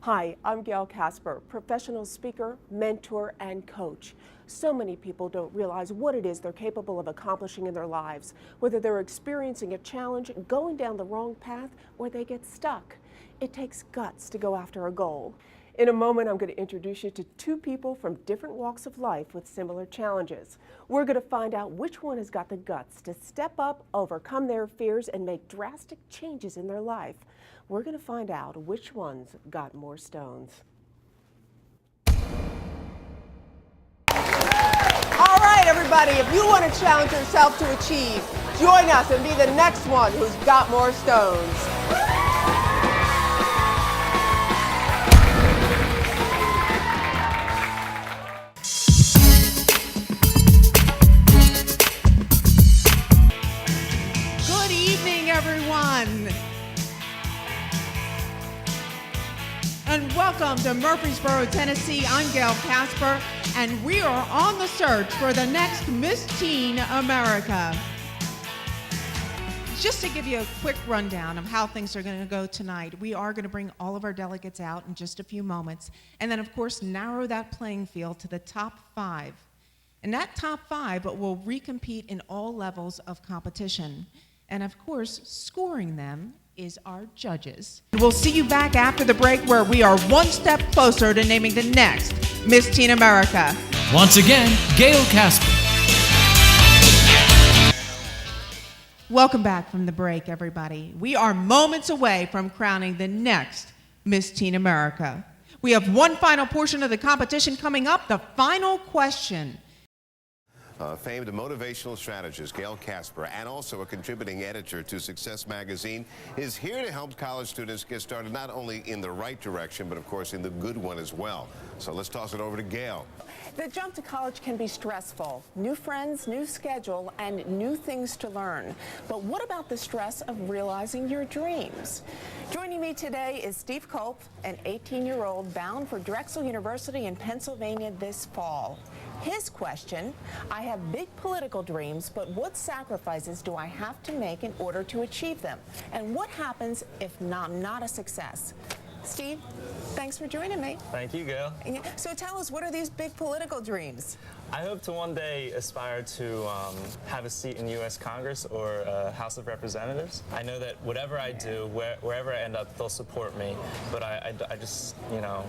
Hi, I'm Gail Kasper, professional speaker, mentor, and coach. So many people don't realize what it is they're capable of accomplishing in their lives, whether they're experiencing a challenge, going down the wrong path, or they get stuck. It takes guts to go after a goal. In a moment, I'm going to introduce you to two people from different walks of life with similar challenges. We're going to find out which one has got the guts to step up, overcome their fears, and make drastic changes in their life. We're going to find out which one's got more stones. All right, everybody, if you want to challenge yourself to achieve, join us and be the next one who's got more stones. And welcome to Murfreesboro, Tennessee. I'm Gail Kasper, and we are on the search for the next Miss Teen America. Just to give you a quick rundown of how things are going to go tonight, we are going to bring all of our delegates out in just a few moments, and then, of course, narrow that playing field to the top 5. And that top 5 will recompete in all levels of competition. And, of course, scoring them is our judges. We'll see you back after the break where we are one step closer to naming the next Miss Teen America. Once again, Gail Kasper. Welcome back from the break, everybody. We are moments away from crowning the next Miss Teen America. We have one final portion of the competition coming up, the final question. Famed motivational strategist Gail Kasper, and also a contributing editor to Success Magazine, is here to help college students get started not only in the right direction, but of course in the good one as well. So let's toss it over to Gail. The jump to college can be stressful. New friends, new schedule, and new things to learn. But what about the stress of realizing your dreams? Joining me today is Steve Culp, an 18-year-old bound for Drexel University in Pennsylvania this fall. His question: I have big political dreams, but what sacrifices do I have to make in order to achieve them? And what happens if I'm not a success? Steve, thanks for joining me. Thank you, Gail. So tell us, what are these big political dreams? I hope to one day aspire to have a seat in U.S. Congress or House of Representatives. I know that whatever I do, wherever I end up, they'll support me. But I just, you know,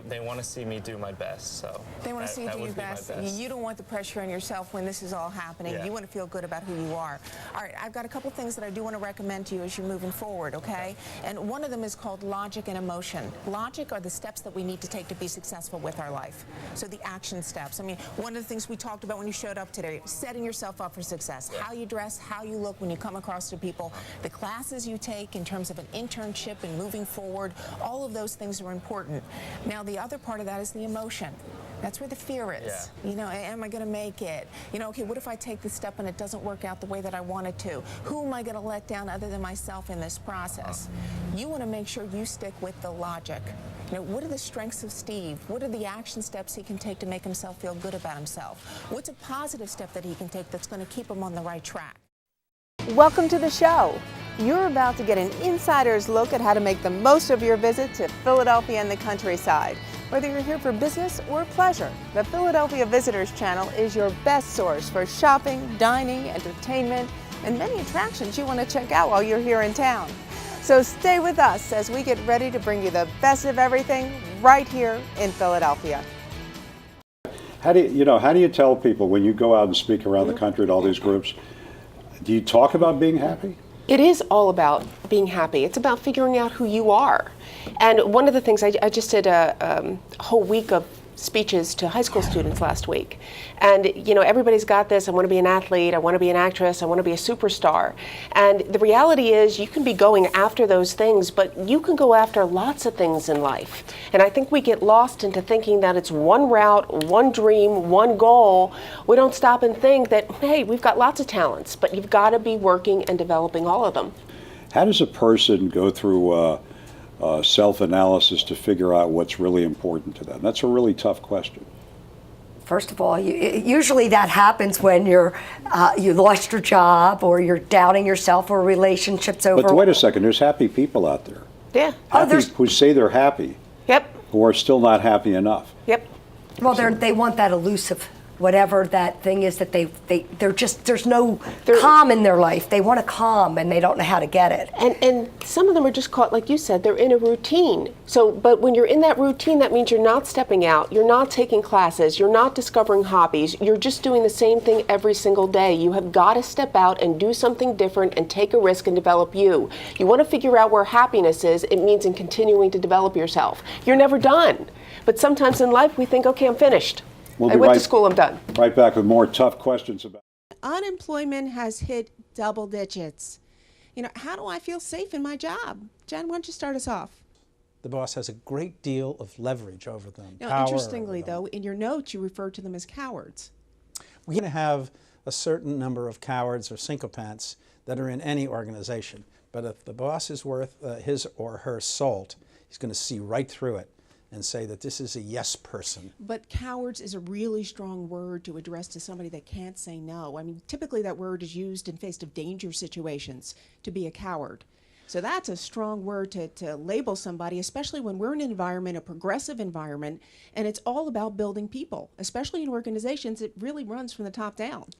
they want to see me do my best. So they want to see you do your best. You don't want the pressure on yourself when this is all happening. Yeah. You want to feel good about who you are. All right, I've got a couple things that I do want to recommend to you as you're moving forward, okay? And one of them is called logic and emotion. Logic are the steps that we need to take to be successful with our life. So the action steps. I mean, one of the things we talked about when you showed up today, setting yourself up for success. How you dress, how you look when you come across to people, the classes you take in terms of an internship and moving forward, all of those things are important. Now, the other part of that is the emotion. That's where the fear is. Yeah. You know, am I going to make it? You know, okay, what if I take this step and it doesn't work out the way that I want it to? Who am I going to let down other than myself in this process? You want to make sure you stick with the logic. You know, what are the strengths of Steve? What are the action steps he can take to make himself feel good about himself? What's a positive step that he can take that's going to keep him on the right track? Welcome to the show. You're about to get an insider's look at how to make the most of your visit to Philadelphia and the countryside. Whether you're here for business or pleasure, the Philadelphia Visitors Channel is your best source for shopping, dining, entertainment, and many attractions you want to check out while you're here in town. So stay with us as we get ready to bring you the best of everything right here in Philadelphia. How do you tell people when you go out and speak around the country at all these groups, do you talk about being happy? It is all about being happy. It's about figuring out who you are. And one of the things, I just did a whole week of speeches to high school students last week. And, you know, everybody's got this, I want to be an athlete, I want to be an actress, I want to be a superstar. And the reality is you can be going after those things, but you can go after lots of things in life. And I think we get lost into thinking that it's one route, one dream, one goal. We don't stop and think that, hey, we've got lots of talents, but you've got to be working and developing all of them. How does a person go through self-analysis to figure out what's really important to them? That's a really tough question. First of all, usually that happens when you lost your job or you're doubting yourself or relationships over. But wait a second, there's happy people out there. Yeah. Who say they're happy, Yep. who are still not happy enough. Yep. Well, they want that elusive, whatever that thing is that they're just, there's no calm in their life. They want a calm and they don't know how to get it. And some of them are just caught, like you said, they're in a routine. So, but when you're in that routine, that means you're not stepping out, you're not taking classes, you're not discovering hobbies, you're just doing the same thing every single day. You have got to step out and do something different and take a risk and develop you. You want to figure out where happiness is, it means in continuing to develop yourself. You're never done. But sometimes in life we think, okay, I'm finished. I went to school, I'm done. Right back with more tough questions about. Unemployment has hit double digits. You know, how do I feel safe in my job? Jen, why don't you start us off? The boss has a great deal of leverage over them. Now, interestingly, though, in your notes you refer to them as cowards. We're going to have a certain number of cowards or sycophants that are in any organization. But if the boss is worth his or her salt, he's going to see right through it and say that this is a yes person. But cowards is a really strong word to address to somebody that can't say no. I mean, typically that word is used in face of danger situations, to be a coward. So that's a strong word to label somebody, especially when we're in an environment, a progressive environment, and it's all about building people, especially in organizations. It really runs from the top down.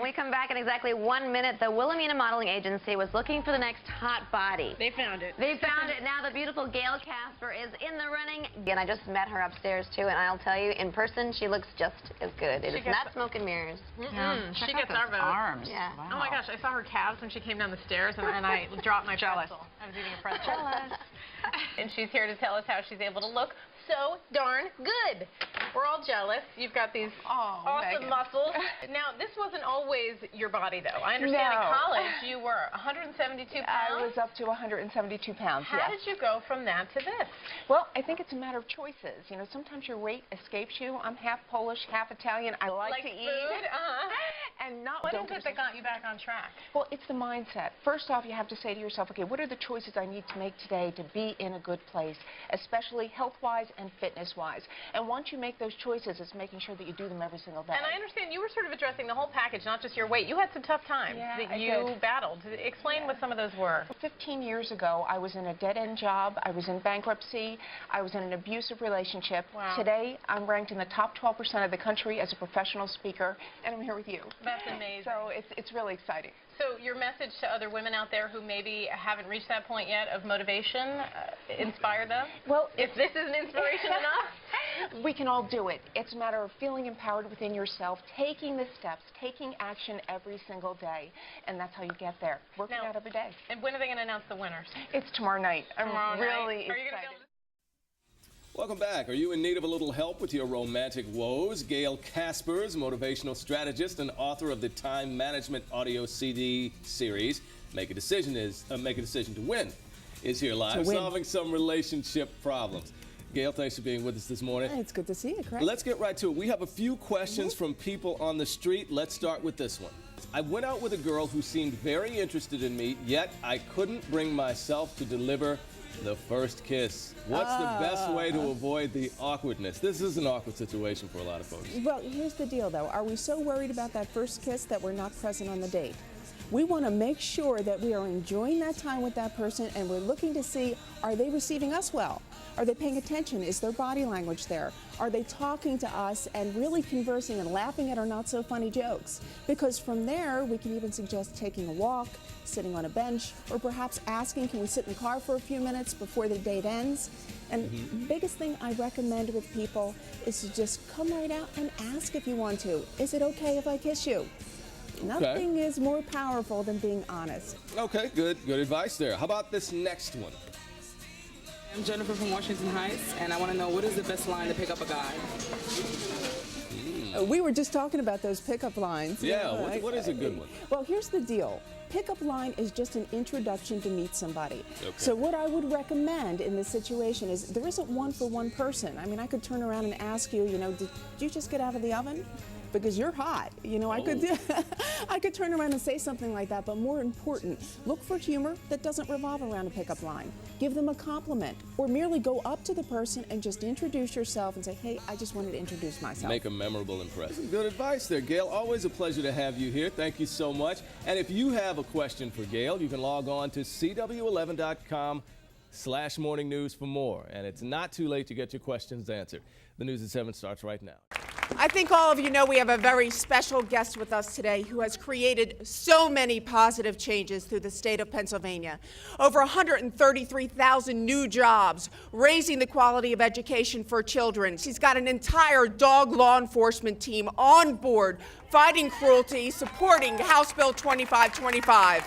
We come back in exactly 1 minute. The Wilhelmina Modeling Agency was looking for the next hot body. They found it. They found it. Now the beautiful Gail Kasper is in the running. Again, I just met her upstairs too, and I'll tell you, in person, she looks just as good. It is not smoke and mirrors. She gets our vote. Arms. Yeah. Wow. Oh my gosh, I saw her calves when she came down the stairs, and I dropped my pretzel. I was eating a pretzel. And she's here to tell us how she's able to look so darn good. We're all jealous. You've got these awesome muscles. Now, this wasn't always your body, though. I understand in college you were 172 pounds. I was up to 172 pounds, How did you go from that to this? Well, I think it's a matter of choices. You know, sometimes your weight escapes you. I'm half Polish, half Italian. I like to eat. Food? And not What is it that got you back on track? Well, it's the mindset. First off, you have to say to yourself, okay, what are the choices I need to make today to be in a good place, especially health-wise and fitness-wise? And once you make those choices, it's making sure that you do them every single day. And I understand you were sort of addressing the whole package, not just your weight. You had some tough times that you battled. Explain what some of those were. 15 years ago, I was in a dead-end job. I was in bankruptcy. I was in an abusive relationship. Wow. Today, I'm ranked in the top 12% of the country as a professional speaker, and I'm here with you. That's amazing. So it's really exciting. So your message to other women out there who maybe haven't reached that point yet of motivation, inspire them? Well, if this isn't inspiration enough? We can all do it. It's a matter of feeling empowered within yourself, taking the steps, taking action every single day, and that's how you get there. Working out every day. And when are they going to announce the winners? It's tomorrow night. I'm really excited. Welcome back. Are you in need of a little help with your romantic woes? Gail Kasper, motivational strategist and author of the Time Management Audio CD series, Make a Decision to Win, is here live, solving some relationship problems. Gail, thanks for being with us this morning. It's good to see you, Craig. Let's get right to it. We have a few questions from people on the street. Let's start with this one. I went out with a girl who seemed very interested in me, yet I couldn't bring myself to deliver the first kiss. What's the best way to avoid the awkwardness? This is an awkward situation for a lot of folks. Well, here's the deal, though. Are we so worried about that first kiss that we're not present on the date? We want to make sure that we are enjoying that time with that person, and we're looking to see, are they receiving us well? Are they paying attention? Is their body language there? Are they talking to us and really conversing and laughing at our not so funny jokes? Because from there, we can even suggest taking a walk, sitting on a bench, or perhaps asking, can we sit in the car for a few minutes before the date ends? And the biggest thing I recommend with people is to just come right out and ask if you want to. Is it okay if I kiss you? Nothing is more powerful than being honest. Okay, good advice there. How about this next one? I'm Jennifer from Washington Heights, and I want to know, what is the best line to pick up a guy? We were just talking about those pickup lines. Yeah, what is a good one? Well, here's the deal. Pickup line is just an introduction to meet somebody. Okay. So what I would recommend in this situation is there isn't one for one person. I mean, I could turn around and ask you, you know, did you just get out of the oven? because you're hot. You know, I could turn around and say something like that, but more important, look for humor that doesn't revolve around a pickup line. Give them a compliment, or merely go up to the person and just introduce yourself and say, hey, I just wanted to introduce myself. Make a memorable impression. Good advice there, Gail. Always a pleasure to have you here. Thank you so much. And if you have a question for Gail, you can log on to cw11.com/morning news for more. And it's not too late to get your questions answered. The News at 7 starts right now. I think all of you know we have a very special guest with us today who has created so many positive changes through the state of Pennsylvania. Over 133,000 new jobs, raising the quality of education for children. She's got an entire dog law enforcement team on board, fighting cruelty, supporting House Bill 2525.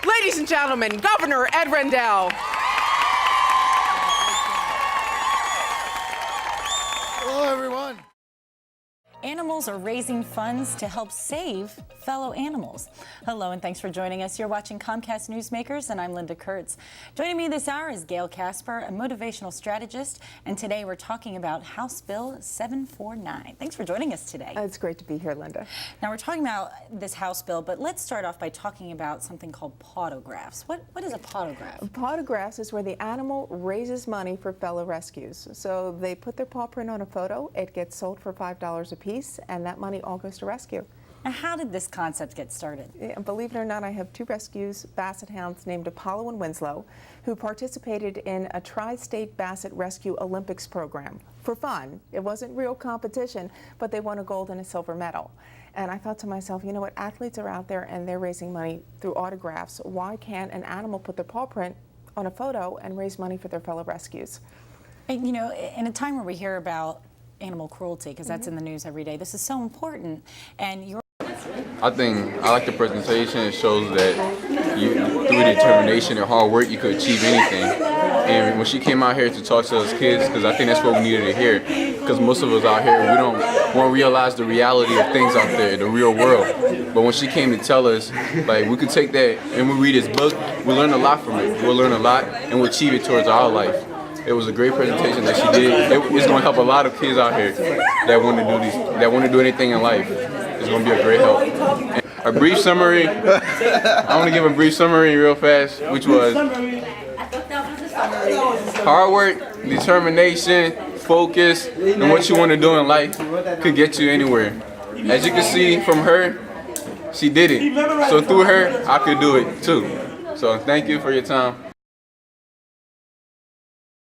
Ladies and gentlemen, Governor Ed Rendell. Hello, everyone. Animals are raising funds to help save fellow animals. Hello and thanks for joining us. You're watching Comcast Newsmakers and I'm Linda Kurtz. Joining me this hour is Gail Kasper, a motivational strategist, and today we're talking about House Bill 749. Thanks for joining us today. It's great to be here, Linda. Now we're talking about this House bill, but let's start off by talking about something called potographs. What is a potograph? Potographs is where the animal raises money for fellow rescues. So they put their paw print on a photo, it gets sold for $5 a piece, and that money all goes to rescue. Now, how did this concept get started? Yeah, believe it or not, I have two rescues, Basset Hounds named Apollo and Winslow, who participated in a Tri-State Basset Rescue Olympics program for fun. It wasn't real competition, but they won a gold and a silver medal. And I thought to myself, you know what, athletes are out there and they're raising money through autographs. Why can't an animal put their paw print on a photo and raise money for their fellow rescues? And, you know, in a time where we hear about animal cruelty, because that's in the news every day, this is so important. And you're I like the presentation. It shows that through determination and hard work, you could achieve anything. And when she came out here to talk to us kids, because I think that's what we needed to hear, because most of us out here, we won't realize the reality of things out there, the real world. But when she came to tell us, like, we could take that and we read this book, we learn a lot from it. We'll learn a lot and we'll achieve it towards our life. It was a great presentation that she did. It's going to help a lot of kids out here that want to do anything in life. It's going to be a great help. And a brief summary. I want to give a brief summary real fast, which was hard work, determination, focus, and what you want to do in life could get you anywhere. As you can see from her, she did it. So through her, I could do it too. So thank you for your time.